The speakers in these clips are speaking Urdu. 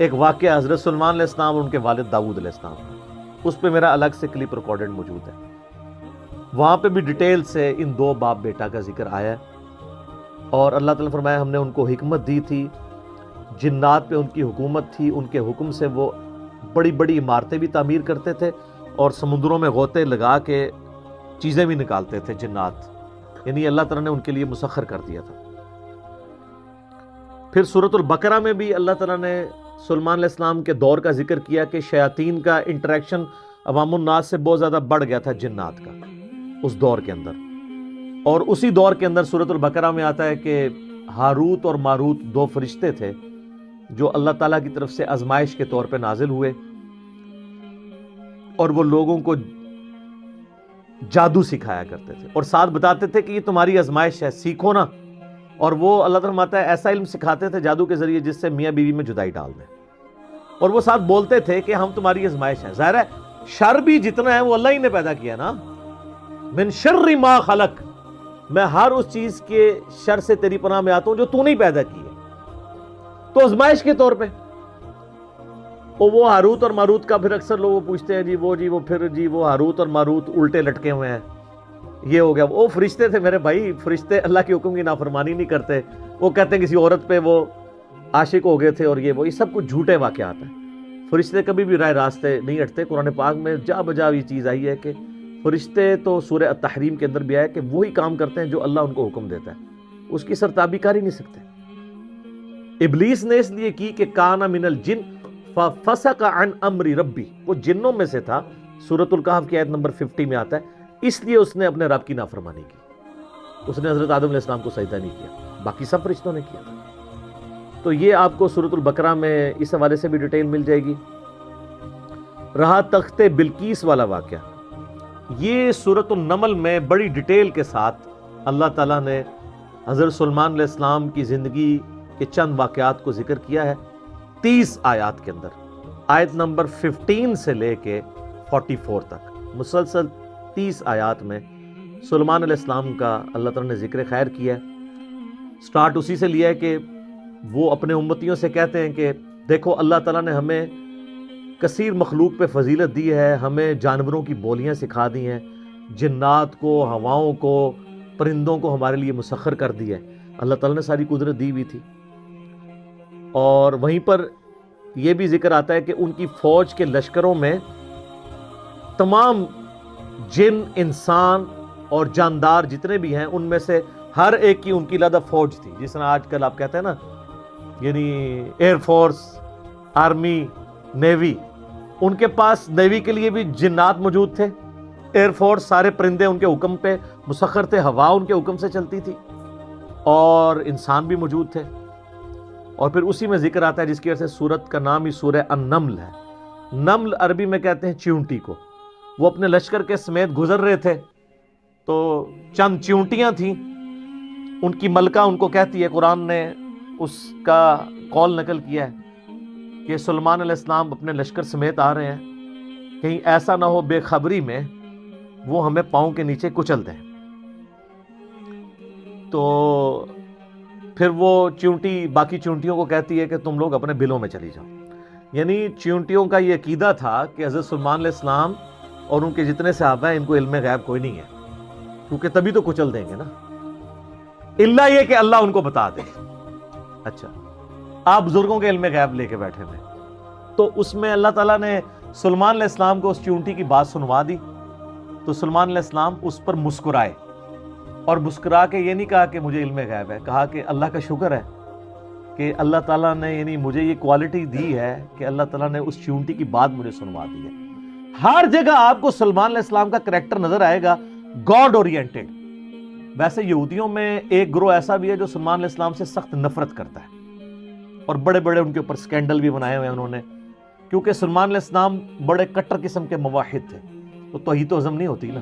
ایک واقعہ حضرت سلیمان علیہ السلام اور ان کے والد داؤد علیہ السلام کا، اس پہ میرا الگ سے کلپ ریکارڈڈ موجود ہے، وہاں پہ بھی ڈیٹیل سے ان دو باپ بیٹا کا ذکر آیا ہے، اور اللہ تعالیٰ نے فرمایا ہم نے ان کو حکمت دی تھی، جنات پہ ان کی حکومت تھی، ان کے حکم سے وہ بڑی بڑی عمارتیں بھی تعمیر کرتے تھے اور سمندروں میں غوطے لگا کے چیزیں بھی نکالتے تھے جنات، یعنی اللہ تعالیٰ نے ان کے لیے مسخر کر دیا تھا۔ پھر سورۃ البقرہ میں بھی اللہ تعالیٰ نے سلیمان علیہ السلام کے دور کا ذکر کیا کہ شیاطین کا انٹریکشن عوام الناس سے بہت زیادہ بڑھ گیا تھا جنات کا اس دور کے اندر، اور اسی دور کے اندر سورۃ البقرہ میں آتا ہے کہ ہاروت اور ماروت دو فرشتے تھے جو اللہ تعالیٰ کی طرف سے آزمائش کے طور پہ نازل ہوئے، اور وہ لوگوں کو جادو سکھایا کرتے تھے اور ساتھ بتاتے تھے کہ یہ تمہاری آزمائش ہے، سیکھو نا، اور وہ اللہ تعالیٰ فرماتا ہے ایسا علم سکھاتے تھے جادو کے ذریعے جس سے میاں بیوی میں جدائی ڈال دیں، اور وہ ساتھ بولتے تھے کہ ہم تمہاری آزمائش ہیں۔ ظاہر ہے شر بھی جتنا ہے وہ اللہ ہی نے پیدا کیا نا، من شر ما خلق، میں ہر اس چیز کے شر سے تیری پناہ میں آتا ہوں جو تو نہیں پیدا کی ہے، تو آزمائش کے طور پہ۔ اور وہ ہاروت اور ماروت کا پھر اکثر لوگ پوچھتے ہیں وہ ہاروت اور ماروت الٹے لٹکے ہوئے ہیں، یہ ہو گیا، وہ فرشتے تھے میرے بھائی، فرشتے اللہ کے حکم کی نافرمانی نہیں کرتے، وہ کہتے ہیں کسی عورت پہ وہ عاشق ہو گئے تھے اور یہ سب کچھ جھوٹے واقعات ہیں، فرشتے کبھی بھی راہ راستے نہیں ہٹتے۔ قرآن پاک میں جا بجا یہ چیز آئی ہے کہ فرشتے تو سورہ التحریم کے اندر بھی آیا کہ وہی کام کرتے ہیں جو اللہ ان کو حکم دیتا ہے، اس کی سرتابی کر ہی نہیں سکتے۔ ابلیس نے اس لیے کی کہ کانا من الجن ففسق عن امر ربی، وہ جنوں میں سے تھا، سورۃ الکہف کی آیت نمبر 50 میں آتا ہے، اس لیے اس نے اپنے رب کی نافرمانی کی، اس نے حضرت آدم علیہ السلام کو سجدہ نہیں کیا، باقی سب فرشتوں نے کیا تھا۔ تو یہ آپ کو سورۃ البقرہ میں اس حوالے سے بھی ڈیٹیل مل جائے گی۔ رہا تخت بلقیس والا واقعہ، یہ سورۃ النمل میں بڑی ڈیٹیل کے ساتھ اللہ تعالیٰ نے حضرت سلیمان علیہ السلام کی زندگی کے چند واقعات کو ذکر کیا ہے 30 آیات کے اندر، آیت نمبر 15 سے لے کے 44 تک مسلسل 30 آیات میں سلیمان علیہ السلام کا اللہ تعالیٰ نے ذکر خیر کیا ہے۔ سٹارٹ اسی سے لیا ہے کہ وہ اپنے امتیوں سے کہتے ہیں کہ دیکھو اللہ تعالیٰ نے ہمیں کثیر مخلوق پہ فضیلت دی ہے، ہمیں جانوروں کی بولیاں سکھا دی ہیں، جنات کو، ہواؤں کو، پرندوں کو ہمارے لیے مسخر کر دی ہے، اللہ تعالیٰ نے ساری قدرت دی ہوئی تھی۔ اور وہیں پر یہ بھی ذکر آتا ہے کہ ان کی فوج کے لشکروں میں تمام جن، انسان اور جاندار جتنے بھی ہیں ان میں سے ہر ایک کی ان کی علیحدہ فوج تھی، جس طرح آج کل آپ کہتے ہیں نا، یعنی ایئر فورس، آرمی، نیوی، ان کے پاس نیوی کے لیے بھی جنات موجود تھے، ایئر فورس سارے پرندے ان کے حکم پہ مسخر تھے، ہوا ان کے حکم سے چلتی تھی، اور انسان بھی موجود تھے۔ اور پھر اسی میں ذکر آتا ہے جس کی وجہ سے سورت کا نام ہی سورہ النمل ہے۔ نمل عربی میں کہتے ہیں چیونٹی کو۔ وہ اپنے لشکر کے سمیت گزر رہے تھے تو چند چیونٹیاں تھیں، ان کی ملکہ ان کو کہتی ہے، قرآن نے اس کا قول نقل کیا ہے کہ سلیمان علیہ السلام اپنے لشکر سمیت آ رہے ہیں، کہیں ایسا نہ ہو بے خبری میں وہ ہمیں پاؤں کے نیچے کچل دیں۔ تو پھر وہ چیونٹی باقی چیونٹیوں کو کہتی ہے کہ تم لوگ اپنے بلوں میں چلی جاؤ، یعنی چیونٹیوں کا یہ عقیدہ تھا کہ حضرت سلیمان علیہ السلام اور ان کے جتنے صحابہ ہیں ان کو علم غیب کوئی نہیں ہے، کیونکہ تبھی تو کچل دیں گے نا، الا یہ کہ اللہ ان کو بتا دے۔ اچھا، آپ بزرگوں کے علم غیب لے کے بیٹھے ہوئے، تو اس میں اللہ تعالیٰ نے سلیمان علیہ السلام کو اس چیونٹی کی بات سنوا دی، تو سلیمان علیہ السلام اس پر مسکرائے، اور مسکرا کے یہ نہیں کہا کہ مجھے علم غیب ہے، کہا کہ اللہ کا شکر ہے کہ اللہ تعالیٰ نے یعنی مجھے یہ کوالٹی دی ہے کہ اللہ تعالیٰ نے اس چیونٹی کی بات مجھے سنوا دی ہے۔ ہر جگہ آپ کو سلیمان علیہ السلام کا کریکٹر نظر آئے گا گاڈ اورینٹڈ۔ ویسے یہودیوں میں ایک گروہ ایسا بھی ہے جو سلیمان علیہ السلام سے سخت نفرت کرتا ہے، اور بڑے بڑے ان کے اوپر سکینڈل بھی بنائے ہوئے ہیں انہوں نے، کیونکہ سلیمان علیہ السلام بڑے کٹر قسم کے موحد تھے، تو توحید و عزم نہیں ہوتی نا۔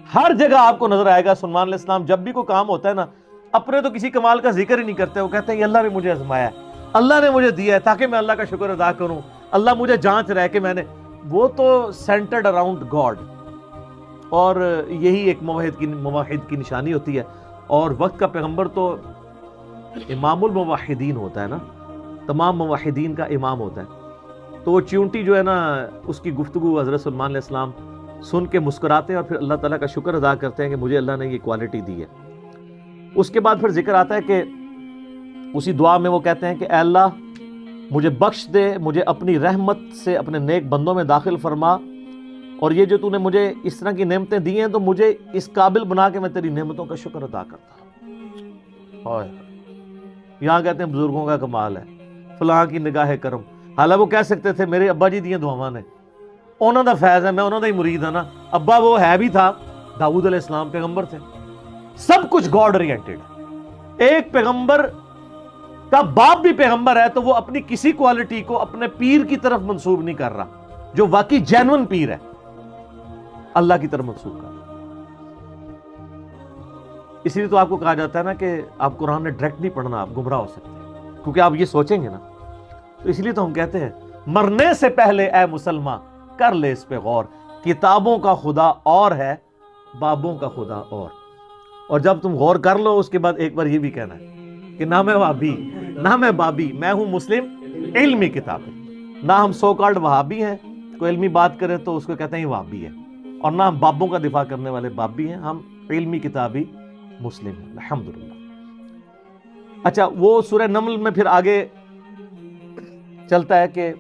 ہر جگہ آپ کو نظر آئے گا سلیمان علیہ السلام جب بھی کوئی کام ہوتا ہے نا، اپنے تو کسی کمال کا ذکر ہی نہیں کرتے، وہ کہتے ہیں اللہ نے مجھے آزمایا ہے، اللہ نے مجھے دیا ہے تاکہ میں اللہ کا شکر ادا کروں، اللہ مجھے جانچ رہا ہے کہ میں نے، وہ تو سینٹرڈ اراؤنڈ گاڈ، اور یہی ایک موحد کی نشانی ہوتی ہے۔ اور وقت کا پیغمبر تو امام الموحدین ہوتا ہے نا، تمام موحدین کا امام ہوتا ہے۔ تو وہ چیونٹی جو ہے نا اس کی گفتگو حضرت سلمان علیہ السلام سن کے مسکراتے ہیں اور پھر اللہ تعالیٰ کا شکر ادا کرتے ہیں کہ مجھے اللہ نے یہ کوالٹی دی ہے۔ اس کے بعد پھر ذکر آتا ہے کہ اسی دعا میں وہ کہتے ہیں کہ اے اللہ مجھے بخش دے، مجھے اپنی رحمت سے اپنے نیک بندوں میں داخل فرما، اور یہ جو تو نے مجھے اس طرح کی نعمتیں دی ہیں تو مجھے اس قابل بنا کہ میں تیری نعمتوں کا شکر ادا کرتا ہوں۔ اور یہاں کہتے ہیں بزرگوں کا کمال ہے، فلاں کی نگاہ کرم، حالانکہ وہ کہہ سکتے تھے میرے ابا جی دیاں دعاواں نے، انہوں دا فیض ہے، میں انہوں دا ہی مرید ہوں نا۔ ابا وہ ہے بھی تھا، داؤد علیہ السلام پیغمبر تھے، سب کچھ گاڈ اورینٹڈ ہے۔ ایک پیغمبر کا باپ بھی پیغمبر ہے تو وہ اپنی کسی کوالٹی کو اپنے پیر کی طرف منسوب نہیں کر رہا، جو واقعی جینون پیر ہے اللہ کی طرف منسوب کر رہا۔ اسی لیے تو آپ کو کہا جاتا ہے نا کہ آپ قرآن نے ڈائریکٹ نہیں پڑھنا، آپ گمراہ ہو سکتے ہیں، کیونکہ آپ یہ سوچیں گے نا۔ تو اس لیے تو ہم کہتے ہیں مرنے سے پہلے اے مسلمان کر لے اس پہ غور، کتابوں کا خدا اور ہے، بابوں کا خدا اور جب تم غور کر لو اس کے بعد ایک بار یہ بھی کہنا ہے کہ نہ میں وہابی نہ میں بابی، میں ہوں مسلم علمی کتابیں، نہ ہم سو کالڈ وہابی ہیں، کوئی علمی بات کرے تو اس کو کہتے ہیں وہابی ہے، اور نہ ہم بابوں کا دفاع کرنے والے بابی ہیں، ہم علمی کتابی مسلم ہیں الحمدللہ۔ اچھا، وہ سورہ نمل میں پھر آگے چلتا ہے کہ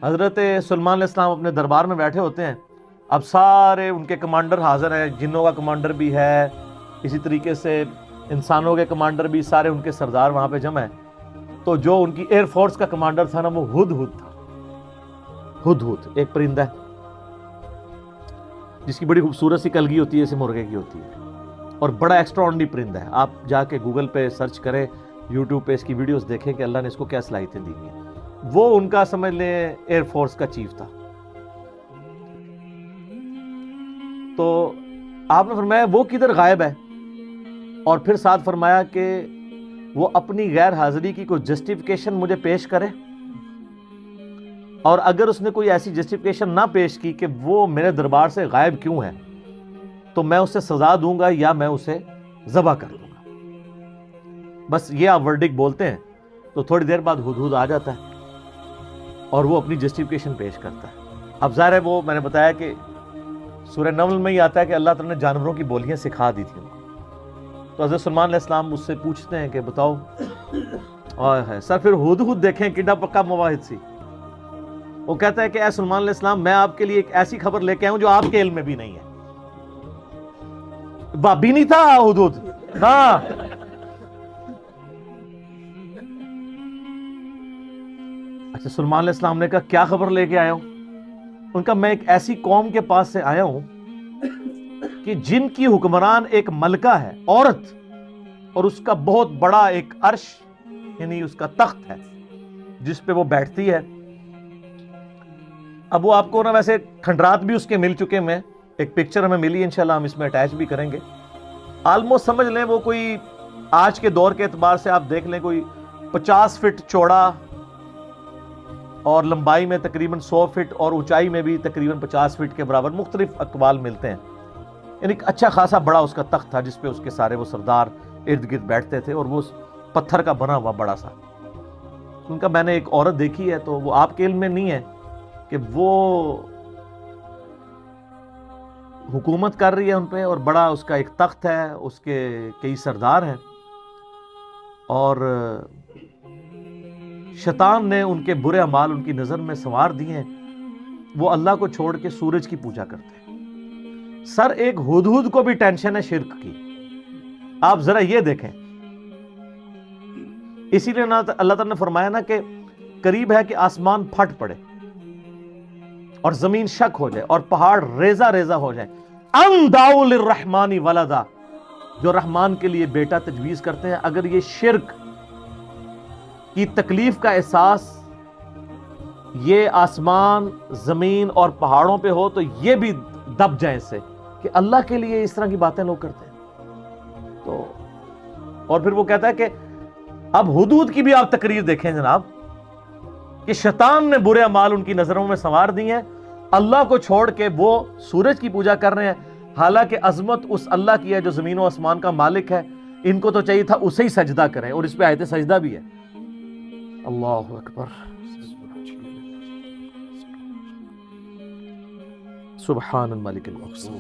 حضرت سلمان علیہ السلام اپنے دربار میں بیٹھے ہوتے ہیں، اب سارے ان کے کمانڈر حاضر ہیں، جنوں کا کمانڈر بھی ہے، اسی طریقے سے انسانوں کے کمانڈر بھی، سارے ان کے سردار وہاں پہ جمع ہیں۔ تو جو ان کی ایئر فورس کا کمانڈر تھا نا وہ ہدہد تھا۔ ہدہد ایک پرندہ ہے جس کی بڑی خوبصورت سی کلگی ہوتی ہے، جیسے مرغے کی ہوتی ہے، اور بڑا ایکسٹرا آرڈنری پرندہ ہے۔ آپ جا کے گوگل پہ سرچ کریں، یوٹیوب پہ اس کی ویڈیوز دیکھیں کہ اللہ نے اس کو کیا صلاحیتیں دی ہیں۔ وہ ان کا سمجھ لیں ایئر فورس کا چیف تھا۔ تو آپ نے فرمایا وہ کدھر غائب ہے، اور پھر ساتھ فرمایا کہ وہ اپنی غیر حاضری کی کوئی جسٹیفیکیشن مجھے پیش کرے، اور اگر اس نے کوئی ایسی جسٹیفیکیشن نہ پیش کی کہ وہ میرے دربار سے غائب کیوں ہے تو میں اسے سزا دوں گا یا میں اسے ذبح کر دوں گا۔ بس یہ آپ ورڈک بولتے ہیں تو تھوڑی دیر بعد ہدہد آ جاتا ہے اور وہ اپنی جسٹیفیکیشن پیش کرتا ہے۔ اب ظاہر ہے وہ میں نے بتایا کہ سورہ نمل میں ہی آتا ہے کہ اللہ تعالیٰ نے جانوروں کی بولیاں سکھا دی تھی ان کو۔ تو حضرت سلمان علیہ السلام مجھ سے پوچھتے ہیں کہ بتاؤ سر پھر ہدہد دیکھیں کڈا پکا مواحد سی۔ وہ کہتا ہے کہ اے سلمان علیہ السلام میں آپ کے لیے ایک ایسی خبر لے کے آؤں جو آپ کے علم میں بھی نہیں ہے۔ بابی نہیں تھا ہدہد، ہاں اچھا سلمان علیہ السلام نے کہا کیا خبر لے کے آیا ہوں؟ ان کا میں ایک ایسی قوم کے پاس سے آیا ہوں کہ جن کی حکمران ایک ملکہ ہے، عورت، اور اس کا بہت بڑا ایک عرش یعنی اس کا تخت ہے جس پہ وہ بیٹھتی ہے۔ اب وہ آپ کو نا ویسے کھنڈرات بھی اس کے مل چکے ہیں، ایک پکچر ہمیں ملی، انشاءاللہ ہم اس میں اٹیچ بھی کریں گے۔ آلموسٹ سمجھ لیں وہ کوئی آج کے دور کے اعتبار سے آپ دیکھ لیں کوئی 50 فٹ چوڑا اور لمبائی میں تقریباً 100 فٹ اور اونچائی میں بھی تقریباً 50 فٹ کے برابر، مختلف اقوال ملتے ہیں، یعنی اچھا خاصا بڑا اس کا تخت تھا جس پہ اس کے سارے وہ سردار ارد گرد بیٹھتے تھے، اور وہ پتھر کا بنا ہوا بڑا سا۔ ان کا میں نے ایک عورت دیکھی ہے، تو وہ آپ کے علم میں نہیں ہے کہ وہ حکومت کر رہی ہے ان پہ، اور بڑا اس کا ایک تخت ہے، اس کے کئی سردار ہیں، اور شیطان نے ان کے برے اعمال ان کی نظر میں سنوار دیے ہیں، وہ اللہ کو چھوڑ کے سورج کی پوجا کرتے ہیں۔ سر ایک ہدہد کو بھی ٹینشن ہے شرک کی، آپ ذرا یہ دیکھیں۔ اسی لیے اللہ تعالیٰ نے فرمایا نا کہ قریب ہے کہ آسمان پھٹ پڑے اور زمین شک ہو جائے اور پہاڑ ریزہ ریزہ ہو جائے، ان دعوا للرحمن ولدا، جو رحمان کے لیے بیٹا تجویز کرتے ہیں۔ اگر یہ شرک کی تکلیف کا احساس یہ آسمان، زمین اور پہاڑوں پہ ہو تو یہ بھی دب جائیں سے کہ اللہ کے لیے اس طرح کی باتیں لوگ کرتے ہیں۔ تو اور پھر وہ کہتا ہے کہ اب ہدہد کی بھی آپ تقریر دیکھیں جناب، کہ شیطان نے برے اعمال ان کی نظروں میں سنوار دی ہیں، اللہ کو چھوڑ کے وہ سورج کی پوجا کر رہے ہیں، حالانکہ عظمت اس اللہ کی ہے جو زمین و آسمان کا مالک ہے، ان کو تو چاہیے تھا اسے ہی سجدہ کریں، اور اس پہ آیت سجدہ بھی ہے۔ اللہ اکبر۔ سبحان الملک الاقصی.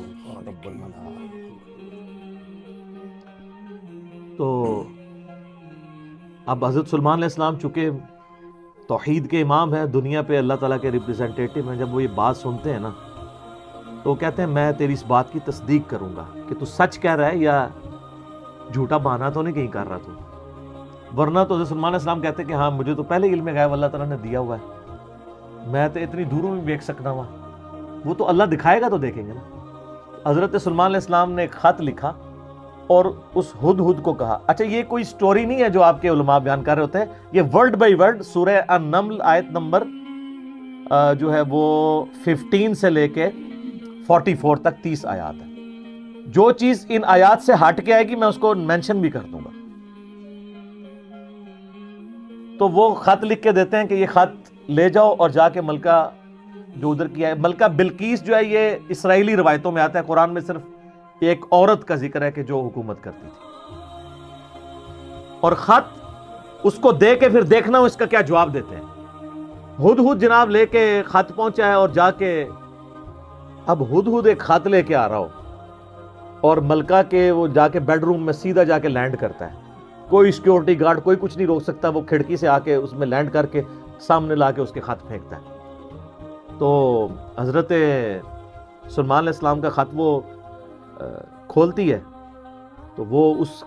تو اب حضرت سلیمان علیہ السلام چونکہ توحید کے امام ہیں، دنیا پہ اللہ تعالیٰ کے ریپرزینٹیٹیو ہیں، جب وہ یہ بات سنتے ہیں نا تو کہتے ہیں میں تیری اس بات کی تصدیق کروں گا کہ تو سچ کہہ رہا ہے یا جھوٹا بہانا تو نہیں کہیں کر رہا تو. ورنہ تو حضرت سلیمان علیہ السلام کہتے ہیں کہ ہاں مجھے تو پہلے علم غیب اللہ تعالیٰ نے دیا ہوا ہے، میں تو اتنی دوروں میں دیکھ سکتا ہوں. وہ تو اللہ دکھائے گا تو دیکھیں گے نا. حضرت سلیمان علیہ السلام نے ایک خط لکھا اور اس ہدہد کو کہا. اچھا یہ کوئی سٹوری نہیں ہے جو آپ کے علماء بیان کر رہے ہوتے ہیں، یہ ورڈ بائی ورڈ سورہ النمل آیت نمبر جو ہے وہ 15 سے لے کے 44 تک 30 آیات ہے. جو چیز ان آیات سے ہٹ کے آئے گی میں اس کو مینشن بھی کر دوں گا. تو وہ خط لکھ کے دیتے ہیں کہ یہ خط لے جاؤ اور جا کے ملکہ جو ادھر کیا ہے، ملکہ بلقیس جو ہے یہ اسرائیلی روایتوں میں آتا ہے، قرآن میں صرف ایک عورت کا ذکر ہے کہ جو حکومت کرتی تھی. اور خط اس کو دے کے پھر دیکھنا اس کا کیا جواب دیتے ہیں. ہدہد جناب لے کے خط پہنچا ہے اور جا کے اب ہدہد ایک خط لے کے آ رہا ہو اور ملکہ کے وہ جا کے بیڈ روم میں سیدھا جا کے لینڈ کرتا ہے. کوئی سیکیورٹی گارڈ کوئی کچھ نہیں روک سکتا، وہ کھڑکی سے آ کے اس میں لینڈ کر کے سامنے لا کے اس کے خط پھینکتا ہے. تو حضرت سلیمان علیہ السلام کا خط وہ کھولتی ہے تو وہ اس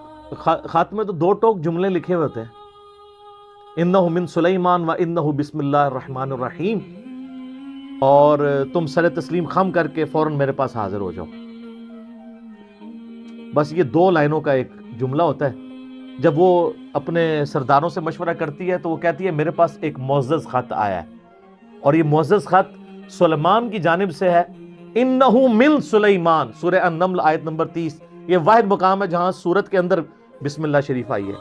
خط میں تو 2 ٹوک جملے لکھے ہوتے ہیں، انہ من سلیمان و انہ بسم اللہ الرحمن الرحیم، اور تم سر تسلیم خم کر کے فوراً میرے پاس حاضر ہو جاؤ. بس یہ 2 لائنوں کا ایک جملہ ہوتا ہے. جب وہ اپنے سرداروں سے مشورہ کرتی ہے تو وہ کہتی ہے میرے پاس ایک معزز خط آیا ہے اور یہ معزز خط سلیمان کی جانب سے ہے. انہو من سلیمان، سورہ النمل آیت نمبر 30. یہ واحد مقام ہے جہاں سورت کے اندر بسم اللہ شریف آئی ہے.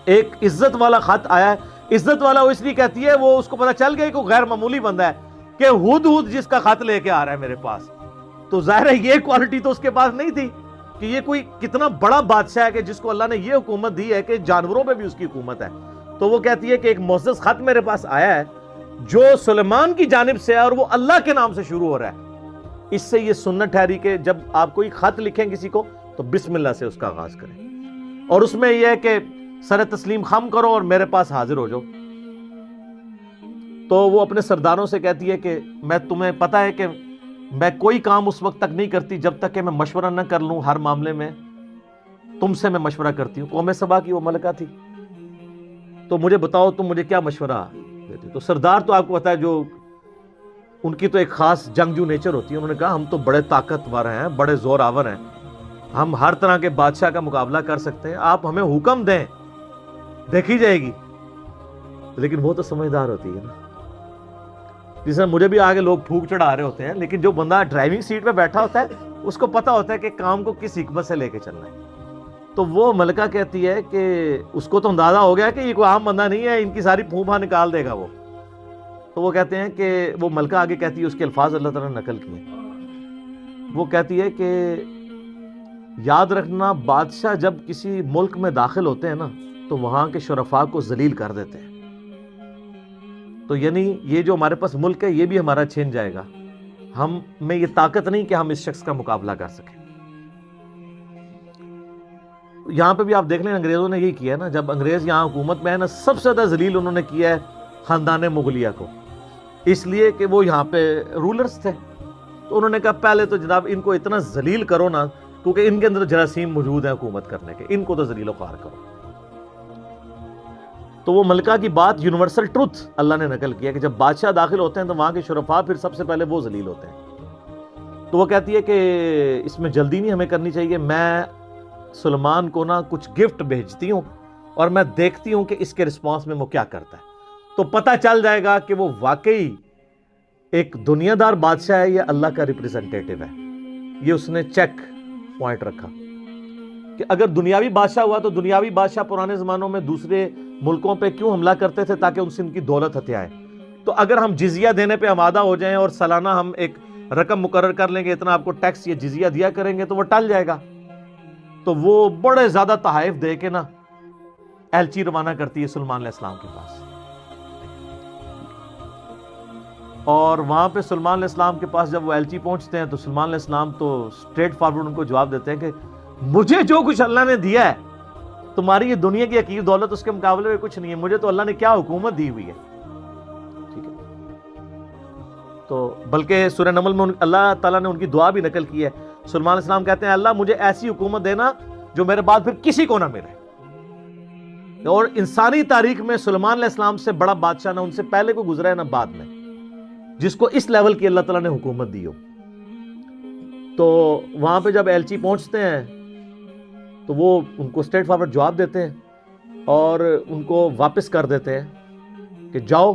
ایک عزت والا خط آیا ہے. عزت والا وہ اس لیے کہتی ہے وہ اس کو پتہ چل گیا کہ وہ غیر معمولی بندہ ہے کہ ہدہد جس کا خط لے کے آ رہا ہے میرے پاس. تو ظاہر ہے یہ کوالٹی تو اس کے پاس نہیں تھی کہ یہ کوئی کتنا بڑا بادشاہ ہے کہ جس کو اللہ نے یہ حکومت دی ہے کہ جانوروں پہ بھی اس کی حکومت ہے. تو وہ کہتی ہے کہ ایک معزز خط میرے پاس آیا ہے جو سلیمان کی جانب سے ہے اور وہ اللہ کے نام سے شروع ہو رہا ہے. اس سے یہ سنت ٹھہری کہ جب آپ کوئی خط لکھیں کسی کو تو بسم اللہ سے اس کا آغاز کریں اور اس میں یہ ہے کہ سر تسلیم خم کرو اور میرے پاس حاضر ہو جاؤ. تو وہ اپنے سرداروں سے کہتی ہے کہ میں تمہیں پتہ ہے کہ میں کوئی کام اس وقت تک نہیں کرتی جب تک کہ میں مشورہ نہ کر لوں. ہر معاملے میں تم سے میں مشورہ کرتی ہوں. قوم سبا کی وہ ملکہ تھی. تو مجھے بتاؤ تم مجھے کیا مشورہ دیتے. تو سردار تو آپ کو پتا ہے جو ان کی تو ایک خاص جنگجو نیچر ہوتی ہے. انہوں نے کہا ہم تو بڑے طاقتور ہیں، بڑے زور آور ہیں، ہم ہر طرح کے بادشاہ کا مقابلہ کر سکتے ہیں، آپ ہمیں حکم دیں دیکھی جائے گی. لیکن وہ تو سمجھدار ہوتی ہے نا. جس طرح مجھے بھی آگے لوگ پھونک چڑھا رہے ہوتے ہیں، لیکن جو بندہ ڈرائیونگ سیٹ پہ بیٹھا ہوتا ہے اس کو پتا ہوتا ہے کہ کام کو کس حکمت سے لے کے چلنا ہے. تو وہ ملکہ کہتی ہے کہ اس کو تو اندازہ ہو گیا کہ یہ کوئی عام بندہ نہیں ہے، ان کی ساری پھوپھا نکال دے گا وہ. تو وہ کہتے ہیں کہ وہ ملکہ آگے کہتی ہے، اس کے الفاظ اللہ تعالیٰ نے نقل کیے. وہ کہتی ہے کہ یاد رکھنا بادشاہ جب کسی ملک میں داخل ہوتے ہیں نا تو وہاں کے شرفاء کو ذلیل کر دیتے ہیں. تو یعنی یہ جو ہمارے پاس ملک ہے یہ بھی ہمارا چھین جائے گا. ہم میں یہ طاقت نہیں کہ ہم اس شخص کا مقابلہ کر سکیں. یہاں پہ بھی آپ دیکھ لیں انگریزوں نے یہی کیا ہے نا. جب انگریز یہاں حکومت میں ہے نا سب سے زیادہ ذلیل انہوں نے کیا ہے خاندان مغلیہ کو، اس لیے کہ وہ یہاں پہ رولرز تھے. تو انہوں نے کہا پہلے تو جناب ان کو اتنا ذلیل کرو نا، کیونکہ ان کے اندر جراثیم موجود ہیں حکومت کرنے کے، ان کو تو ذلیل و خوار کرو. تو وہ ملکہ کی بات یونیورسل ٹروتھ اللہ نے نقل کیا کہ جب بادشاہ داخل ہوتے ہیں تو وہاں کے شرفاء پھر سب سے پہلے وہ ذلیل ہوتے ہیں. تو وہ کہتی ہے کہ اس میں جلدی نہیں ہمیں کرنی چاہیے، میں سلیمان کو نا کچھ گفٹ بھیجتی ہوں اور میں دیکھتی ہوں کہ اس کے رسپانس میں وہ کیا کرتا ہے. تو پتہ چل جائے گا کہ وہ واقعی ایک دنیا دار بادشاہ ہے یا اللہ کا ریپریزنٹیٹیو ہے. یہ اس نے چیک پوائنٹ رکھا کہ اگر دنیاوی بادشاہ ہوا تو دنیاوی بادشاہ پرانے زمانوں میں دوسرے ملکوں پہ کیوں حملہ کرتے تھے؟ تاکہ ان سے ان کی دولت ہتھیائیں. تو اگر ہم جزیہ دینے پہ آمادہ ہو جائیں اور سالانہ ہم ایک رقم مقرر کر لیں گے اتنا آپ کو ٹیکس یا جزیہ دیا کریں گے تو وہ ٹل جائے گا. تو وہ بڑے زیادہ تحائف دے کے نا ایلچی روانہ کرتی ہے سلیمان علیہ السلام کے پاس. اور وہاں پہ سلمان علیہ السلام کے پاس جب وہ ایلچی پہنچتے ہیں تو سلمان علیہ السلام تو اسٹریٹ فارورڈ ان کو جواب دیتے ہیں کہ مجھے جو کچھ اللہ نے دیا ہے تمہاری یہ دنیا کی حقیر دولت اس کے مقابلے میں کچھ نہیں ہے، مجھے تو اللہ نے کیا حکومت دی ہوئی ہے. ٹھیک ہے، تو بلکہ سورہ نمل میں اللہ تعالیٰ نے ان کی دعا بھی نقل کی ہے. سلمان علیہ السلام کہتے ہیں اللہ مجھے ایسی حکومت دینا جو میرے بعد پھر کسی کو نہ ملے. اور انسانی تاریخ میں سلمان علیہ السلام سے بڑا بادشاہ نہ ان سے پہلے کو گزرا ہے نہ بعد میں جس کو اس لیول کی اللہ تعالیٰ نے حکومت دی ہو. تو وہاں پہ جب ایلچی پہنچتے ہیں تو وہ ان کو اسٹریٹ فارورڈ جواب دیتے ہیں اور ان کو واپس کر دیتے ہیں کہ جاؤ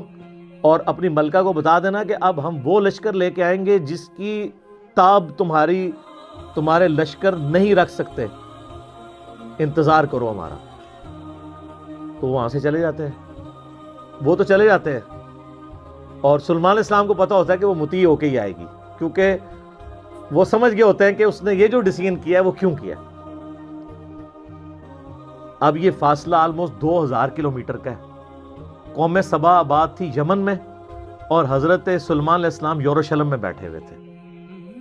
اور اپنی ملکہ کو بتا دینا کہ اب ہم وہ لشکر لے کے آئیں گے جس کی تاب تمہارے لشکر نہیں رکھ سکتے، انتظار کرو ہمارا. تو وہاں سے چلے جاتے ہیں، وہ تو چلے جاتے ہیں اور سلمان علیہ السلام کو پتا ہوتا ہے کہ وہ مطیع ہو کے ہی آئے گی، کیونکہ وہ سمجھ گئے ہوتے ہیں کہ اس نے یہ جو ڈیسیژن کیا ہے وہ کیوں کیا. اب یہ فاصلہ آلموسٹ 2000 کلومیٹر کا ہے. قوم سبا آباد تھی یمن میں اور حضرت سلمان علیہ السلام یروشلم میں بیٹھے ہوئے تھے،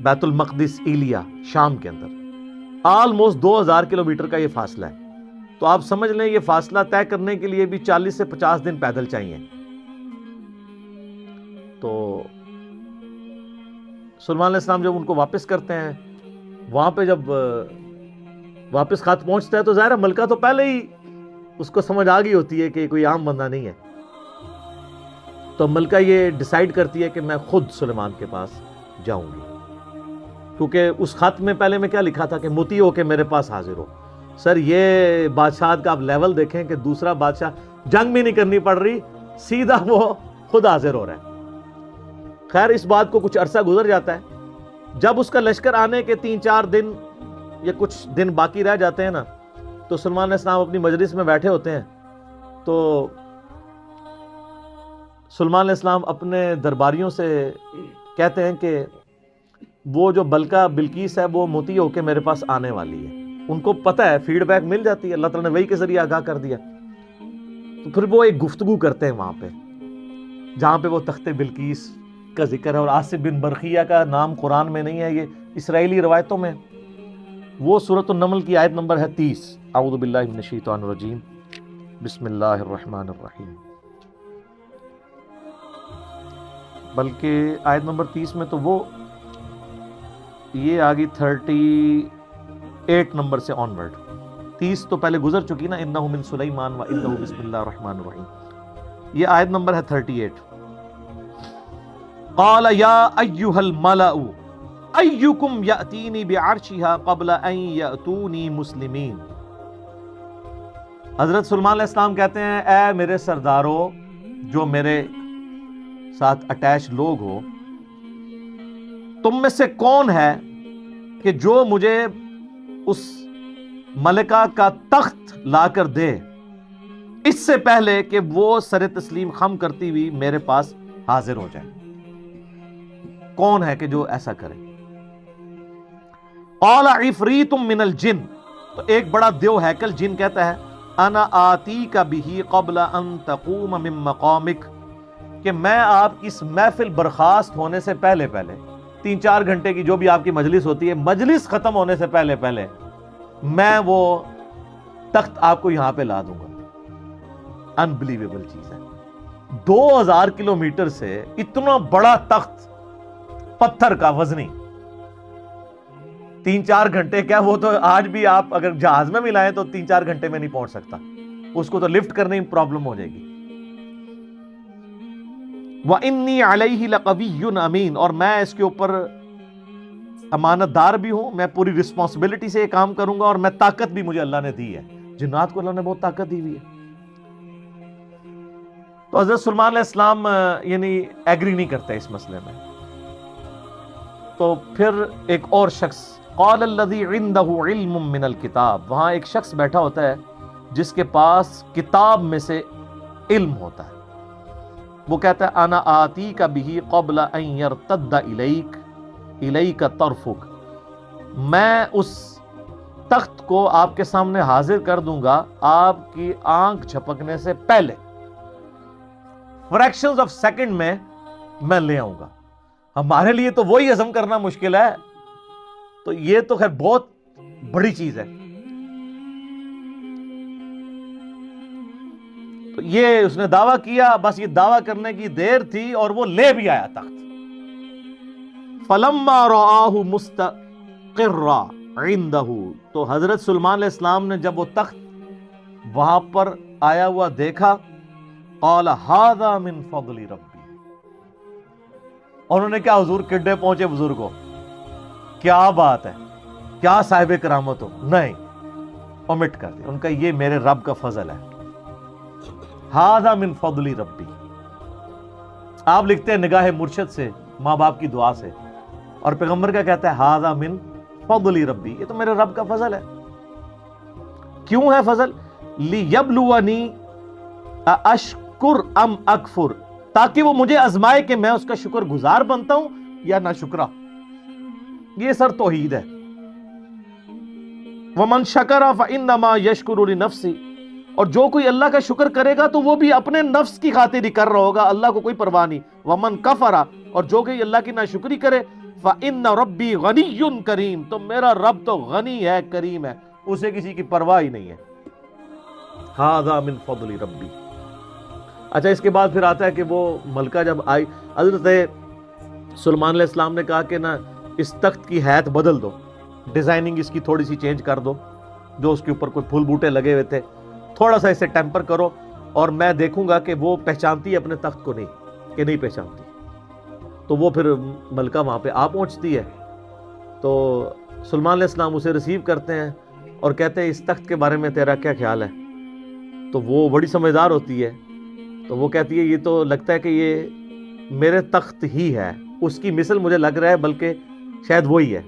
بیت المقدس ایلیا شام کے اندر. آلموسٹ 2000 کلومیٹر کا یہ فاصلہ ہے. تو آپ سمجھ لیں یہ فاصلہ طے کرنے کے لیے بھی 40 سے 50 دن پیدل چاہیے. تو سلمان علیہ السلام جب ان کو واپس کرتے ہیں، وہاں پہ جب واپس خط پہنچتا ہے تو ظاہر ہے ملکہ تو پہلے ہی اس کو سمجھ آ گئی ہوتی ہے کہ کوئی عام بندہ نہیں ہے. تو ملکہ یہ ڈیسائیڈ کرتی ہے کہ میں خود سلیمان کے پاس جاؤں گی، کیونکہ اس خط میں پہلے میں کیا لکھا تھا کہ مطیع ہو کے میرے پاس حاضر ہو. سر یہ بادشاہت کا آپ لیول دیکھیں کہ دوسرا بادشاہ جنگ بھی نہیں کرنی پڑ رہی، سیدھا وہ خود حاضر ہو رہا ہے. خیر اس بات کو کچھ عرصہ گزر جاتا ہے. جب اس کا لشکر آنے کے 3-4 دن یا کچھ دن باقی رہ جاتے ہیں نا، تو سلمان علیہ السلام اپنی مجلس میں بیٹھے ہوتے ہیں. تو سلمان علیہ السلام اپنے درباریوں سے کہتے ہیں کہ وہ جو بلقیس ہے وہ مطیع ہو کے میرے پاس آنے والی ہے. ان کو پتہ ہے، فیڈ بیک مل جاتی ہے، اللہ تعالیٰ نے وحی کے ذریعے آگاہ کر دیا. تو پھر وہ ایک گفتگو کرتے ہیں وہاں پہ جہاں پہ وہ تخت بلقیس کا ذکر ہے. اور آصف بن برقیہ کا نام قرآن میں نہیں ہے، یہ اسرائیلی روایتوں میں. وہ سورۃ النمل کی آیت نمبر ہے 30. اعوذ باللہ من الشیطان الرجیم، بسم اللہ الرحمن الرحیم. بلکہ آیت نمبر 30 میں تو وہ یہ آگئی 38 نمبر سے آنورڈ. 30 تو پہلے گزر چکی نا، انہ من سلیمان و انہ بسم اللہ الرحمن الرحیم. یہ آیت نمبر ہے 38. قال یا ایھا الملأ ایکم یأتینی بعرشها قبل ان یأتونی مسلمین. حضرت سلمان علیہ السلام کہتے ہیں اے میرے سردارو جو میرے ساتھ اٹیچ لوگ ہو، تم میں سے کون ہے کہ جو مجھے اس ملکہ کا تخت لا کر دے اس سے پہلے کہ وہ سر تسلیم خم کرتی ہوئی میرے پاس حاضر ہو جائے. کون ہے کہ جو ایسا کرے؟ قال عفریت من الجن. تو ایک بڑا دیو ہیکل جن کہتا ہے انا آتیک بہ قبل ان تقوم من مقامک، کہ میں آپ کی اس محفل برخاست ہونے سے پہلے 3-4 گھنٹے کی جو بھی آپ کی مجلس ہوتی ہے، مجلس ختم ہونے سے پہلے میں وہ تخت آپ کو یہاں پہ لا دوں گا. انبلیویبل چیز ہے. 2000 کلومیٹر سے اتنا بڑا تخت پتھر کا وزنی 3-4 گھنٹے کیا، وہ تو آج بھی آپ اگر جہاز میں ملائیں تو 3-4 گھنٹے میں نہیں پہنچ سکتا. اس کو تو لفٹ کرنے میں پرابلم ہو جائے گی. وَإِنِّي عَلَيْهِ لَقَوِيٌّ أَمِينٌ، اور میں اس کے اوپر امانت دار بھی ہوں، میں پوری رسپانسبلٹی سے یہ کام کروں گا، اور میں طاقت بھی مجھے اللہ نے دی ہے. جنات کو اللہ نے بہت طاقت دی ہوئی ہے. تو حضرت سلمان علیہ السلام یعنی ایگری نہیں کرتے اس مسئلے میں. تو پھر ایک اور شخص قال الذی عنده علم من الکتاب، وہاں ایک شخص بیٹھا ہوتا ہے جس کے پاس کتاب میں سے علم ہوتا ہے. وہ کہتا ہے انا آتیک بہ قبل ان یرتد الیک طرفک، میں اس تخت کو آپ کے سامنے حاضر کر دوں گا آپ کی آنکھ جھپکنے سے پہلے. فریکشنز آف سیکنڈ میں میں لے آؤں گا. ہمارے لیے تو وہی ہضم کرنا مشکل ہے, تو یہ تو خیر بہت بڑی چیز ہے. تو یہ اس نے دعویٰ کیا, بس یہ دعویٰ کرنے کی دیر تھی اور وہ لے بھی آیا تخت. فَلَمَّا رَآهُ مُسْتَقِرًّا عِندَهُ, تو حضرت سلیمان علیہ السلام نے جب وہ تخت وہاں پر آیا ہوا دیکھا, قَالَ هَذَا مِن فَضْلِ رَبِّي, انہوں نے کہا حضور کڈے پہنچے بزرگوں, کیا بات ہے, کیا صاحب کرامت ہو. نہیں, اومٹ کر دیا, ان کا یہ میرے رب کا فضل ہے. هَذَا مِن فَضْلِ رَبِّي, آپ لکھتے ہیں نگاہ مرشد سے, ماں باپ کی دعا سے, اور پیغمبر کا کہتا ہے هَذَا مِن فَضْلِ رَبِّي, یہ تو میرے رب کا فضل ہے. کیوں ہے فضل؟ لِيَبْلُوَنِي أَأَشْكُرْ أَمْ أَكْفُرْ, تاکہ وہ مجھے آزمائے کہ میں اس کا شکر گزار بنتا ہوں یا ناشکرا. یہ سر توحید ہے. وَمَنْ شَكَرَ فَإِنَّمَا يَشْكُرُ لِنَفْسِهِ, اور جو کوئی اللہ کا شکر کرے گا تو وہ بھی اپنے نفس کی خاطر ہی کر رہا ہوگا, اللہ کو کوئی پرواہ نہیں. وَمَنْ كَفَرَ, اور جو کوئی اللہ کی ناشکری کرے, فَإِنَّ رَبِّي غَنِيٌّ كَرِيمٌ, تو میرا رب تو غنی ہے, کریم ہے, اسے کسی کی پرواہ ہی نہیں ہے. هَذَا مِن فَضْلِ رَبِّي. اچھا, اس کے بعد پھر آتا ہے کہ وہ ملکہ جب آئی, حضرت سلیمان علیہ السلام نے کہا کہ نا اس تخت کی حیت بدل دو, ڈیزائننگ اس کی تھوڑی سی چینج کر دو, جو اس کے اوپر کوئی پھول بوٹے لگے ہوئے تھے تھوڑا سا اسے ٹیمپر کرو, اور میں دیکھوں گا کہ وہ پہچانتی ہے اپنے تخت کو نہیں کہ نہیں پہچانتی. تو وہ پھر ملکہ وہاں پہ آ پہنچتی ہے, تو سلیمان علیہ السلام اسے ریسیو کرتے ہیں اور کہتے ہیں اس تخت کے بارے میں تیرا کیا خیال ہے. تو وہ بڑی سمجھدار ہوتی ہے, تو وہ کہتی ہے یہ تو لگتا ہے کہ یہ میرے تخت ہی ہے, اس کی مثل مجھے لگ رہا ہے, بلکہ شاید وہی ہے.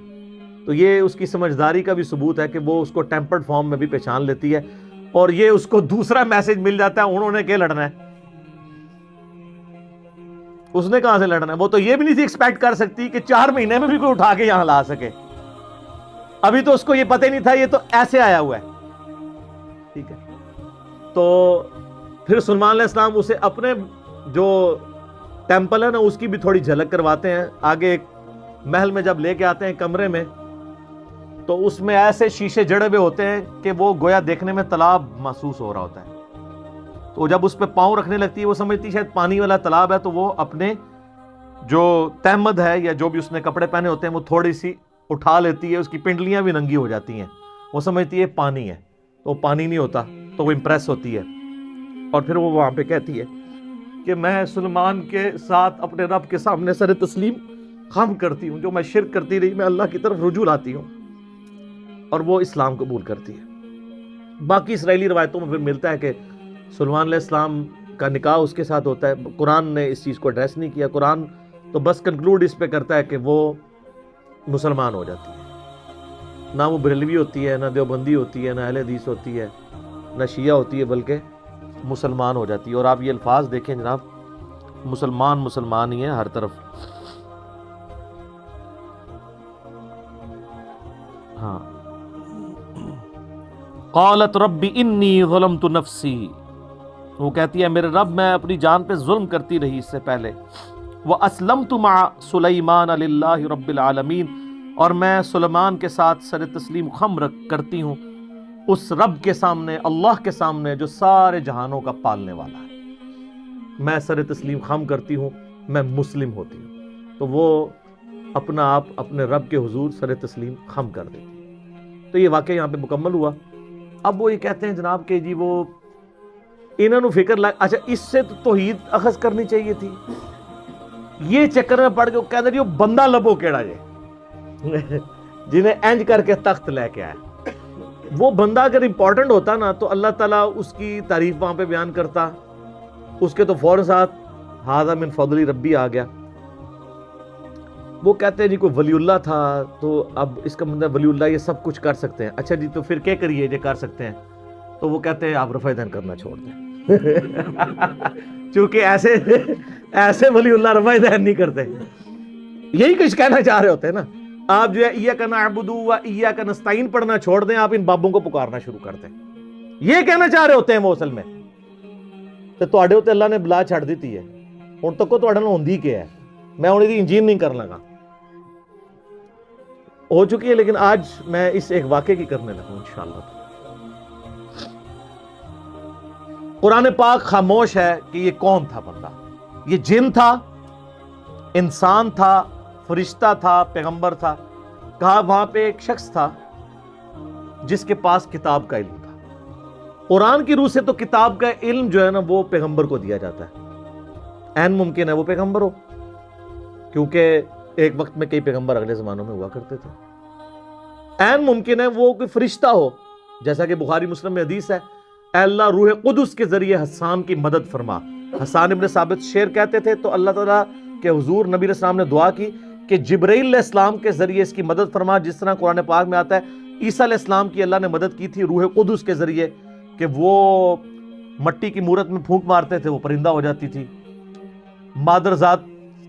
تو یہ اس کی سمجھداری کا بھی ثبوت ہے کہ وہ اس کو ٹیمپرڈ فارم میں بھی پہچان لیتی ہے, اور یہ اس کو دوسرا میسج مل جاتا ہے, انہوں نے کیا لڑنا ہے, اس نے کہاں سے لڑنا ہے. وہ تو یہ بھی نہیں تھی ایکسپیکٹ کر سکتی کہ 4 مہینے میں بھی کوئی اٹھا کے یہاں لا سکے. ابھی تو اس کو یہ پتہ ہی نہیں تھا, یہ تو ایسے آیا ہوا ہے. ٹھیک ہے, تو پھر سلیمان علیہ السلام اسے اپنے جو ٹیمپل ہے نا اس کی بھی تھوڑی جھلک کرواتے ہیں. آگے ایک محل میں جب لے کے آتے ہیں کمرے میں, تو اس میں ایسے شیشے جڑے ہوئے ہوتے ہیں کہ وہ گویا دیکھنے میں تالاب محسوس ہو رہا ہوتا ہے. تو جب اس پہ پاؤں رکھنے لگتی ہے, وہ سمجھتی ہے شاید پانی والا تالاب ہے, تو وہ اپنے جو تہمد ہے یا جو بھی اس نے کپڑے پہنے ہوتے ہیں وہ تھوڑی سی اٹھا لیتی ہے, اس کی پنڈلیاں بھی ننگی ہو جاتی ہیں, وہ سمجھتی ہے پانی ہے, تو پانی نہیں ہوتا, تو وہ امپریس ہوتی ہے. اور پھر وہ وہاں پہ کہتی ہے کہ میں سلیمان کے ساتھ اپنے رب کے سامنے سر تسلیم خم کرتی ہوں, جو میں شرک کرتی رہی میں اللہ کی طرف رجوع لاتی ہوں, اور وہ اسلام قبول کرتی ہے. باقی اسرائیلی روایتوں میں پھر ملتا ہے کہ سلیمان علیہ السلام کا نکاح اس کے ساتھ ہوتا ہے. قرآن نے اس چیز کو ایڈریس نہیں کیا, قرآن تو بس کنکلوڈ اس پہ کرتا ہے کہ وہ مسلمان ہو جاتی ہے. نہ وہ بریلوی ہوتی ہے, نہ دیوبندی ہوتی ہے, نہ اہل حدیث ہوتی ہے, نہ شیعہ ہوتی ہے, بلکہ مسلمان ہو جاتی ہے. اور آپ یہ الفاظ دیکھیں جناب, مسلمان مسلمان ہی ہے ہر طرف. ہاں, قالت رب انی ظلمت نفسی, وہ کہتی ہے میرے رب میں اپنی جان پہ ظلم کرتی رہی اس سے پہلے. واسلمت مع سلیمان للہ رب العالمین, اور میں سلیمان کے ساتھ سر تسلیم خم کرتی ہوں اس رب کے سامنے, اللہ کے سامنے جو سارے جہانوں کا پالنے والا ہے. میں سر تسلیم خم کرتی ہوں, میں مسلم ہوتی ہوں. تو وہ اپنا آپ اپنے رب کے حضور سر تسلیم خم کر دیتی. تو یہ واقعہ یہاں پہ مکمل ہوا. اب وہ یہ کہتے ہیں جناب کہ جی وہ انہوں نے فکر لگ, اچھا اس سے تو توحید اخذ کرنی چاہیے تھی, یہ چکر میں پڑ کے کہتے ہیں وہ بندہ لبو کیڑا جے جنہیں انج کر کے تخت لے کے آیا. وہ بندہ اگر امپورٹنٹ ہوتا نا تو اللہ تعالیٰ اس کی تعریف وہاں پہ بیان کرتا, اس کے تو فوراً ساتھ ھذا من فضل ربی آ گیا. وہ کہتے ہیں جی کوئی ولی اللہ تھا, تو اب اس کا مطلب ولی اللہ یہ سب کچھ کر سکتے ہیں. اچھا جی تو پھر کیا کریے جو کر سکتے ہیں؟ تو وہ کہتے ہیں آپ رفع دین کرنا چھوڑ دیں چونکہ ایسے ولی اللہ رفع دین نہیں کرتے. یہی کچھ کہنا چاہ رہے ہوتے ہیں نا آپ, جو ہے ایاک نعبد و ایاک نستعین پڑھنا چھوڑ دیں, آپ ان بابوں کو پکارنا شروع کر دیں. یہ کہنا چاہ رہے ہوتے ہیں وہ اصل میں. تو تواڈے تے اللہ نے بلا چھڑ دیتی ہے, ہن تک تواڈے نال ہوندی کیا ہے, میں انہیں دی انجیل نہیں کر لگا ہو چکی ہے، لیکن آج میں اس ایک واقعے کی کرنے لگا انشاءاللہ۔ قرآن پاک خاموش ہے کہ یہ کون تھا بندہ، یہ جن تھا، انسان تھا، فرشتہ تھا، پیغمبر تھا؟ کہا وہاں پہ ایک شخص تھا جس کے پاس کتاب کا علم تھا۔ قرآن کی روح سے تو کتاب کا علم جو ہے نا وہ پیغمبر کو دیا جاتا ہے، عین ممکن ہے وہ پیغمبر ہو، کیونکہ ایک وقت میں کئی پیغمبر اگلے زمانوں میں ہوا کرتے تھے۔ عین ممکن ہے وہ کوئی فرشتہ ہو، جیسا کہ بخاری مسلم میں حدیث ہے، اے اللہ روح قدس کے ذریعے حسان کی مدد فرما۔ حسان ابن ثابت شعر کہتے تھے تو اللہ تعالیٰ کے حضور نبی علیہ السلام نے دعا کی کہ جبرائیل علیہ السلام کے ذریعے اس کی مدد فرما، جس طرح قرآن پاک میں آتا ہے عیسیٰ علیہ السلام کی اللہ نے مدد کی تھی روح قدس کے ذریعے کہ وہ مٹی کی مورت میں پھونک مارتے تھے وہ پرندہ ہو جاتی تھی، مادر ذات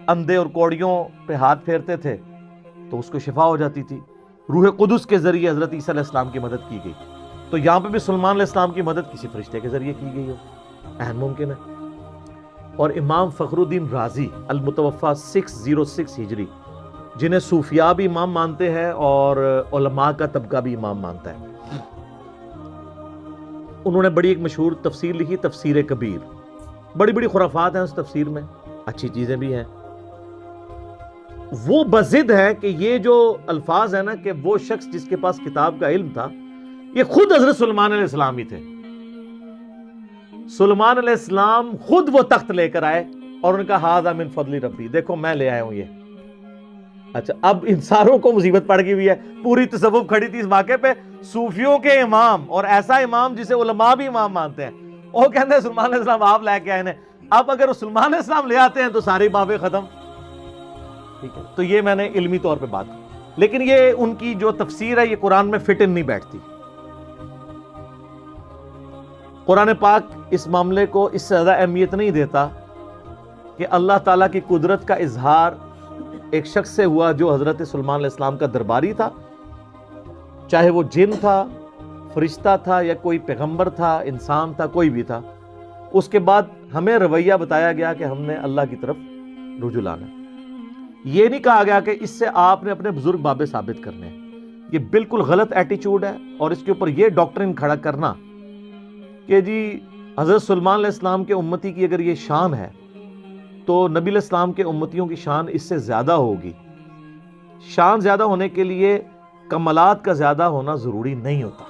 اندھے اور کوڑیوں پہ ہاتھ پھیرتے تھے تو اس کو شفا ہو جاتی تھی۔ روح قدس کے ذریعے حضرت عیسیٰ علیہ السلام کی مدد کی گئی، تو یہاں پہ بھی سلیمان علیہ السلام کی مدد کسی فرشتے کے ذریعے کی گئی ہو، اہم ممکن ہے۔ اور امام فخر الدین رازی المتوفا 606 ہجری، جنہیں صوفیاء بھی امام مانتے ہیں اور علماء کا طبقہ بھی امام مانتا ہے، انہوں نے بڑی ایک مشہور تفسیر لکھی، تفسیر کبیر۔ بڑی بڑی خرافات ہیں اس تفسیر میں، اچھی چیزیں بھی ہیں۔ وہ بضد ہے کہ یہ جو الفاظ ہیں نا کہ وہ شخص جس کے پاس کتاب کا علم تھا یہ خود حضرت سلیمان علیہ السلام ہی تھے۔ سلیمان علیہ السلام خود وہ تخت لے کر آئے اور ان کا ھذا من فضل ربی، دیکھو میں لے آیا ہوں یہ۔ اچھا اب انسانوں کو مصیبت پڑ گئی ہوئی ہے، پوری تصوف کھڑی تھی اس واقعے پہ، صوفیوں کے امام اور ایسا امام جسے علماء بھی امام مانتے ہیں، وہ کہتے ہیں سلیمان علیہ السلام آپ لے کے آئے ہیں۔ اب اگر سلیمان علیہ السلام لے آتے ہیں تو ساری بابیں ختم، ٹھیک ہے؟ تو یہ میں نے علمی طور پہ بات کی، لیکن یہ ان کی جو تفسیر ہے یہ قرآن میں فٹ ان نہیں بیٹھتی۔ قرآن پاک اس معاملے کو اس سے زیادہ اہمیت نہیں دیتا کہ اللہ تعالیٰ کی قدرت کا اظہار ایک شخص سے ہوا جو حضرت سلیمان علیہ السلام کا درباری تھا، چاہے وہ جن تھا، فرشتہ تھا یا کوئی پیغمبر تھا، انسان تھا، کوئی بھی تھا۔ اس کے بعد ہمیں رویہ بتایا گیا کہ ہم نے اللہ کی طرف رجوع لانا، یہ نہیں کہا گیا کہ اس سے آپ نے اپنے بزرگ بابے ثابت کرنے ہیں۔ یہ بالکل غلط ایٹیچیوڈ ہے، اور اس کے اوپر یہ ڈاکٹرن کھڑا کرنا کہ جی حضرت سلیمان علیہ السلام کے امتی کی اگر یہ شان ہے تو نبی علیہ السلام کے امتیوں کی شان اس سے زیادہ ہوگی۔ شان زیادہ ہونے کے لیے کمالات کا زیادہ ہونا ضروری نہیں ہوتا۔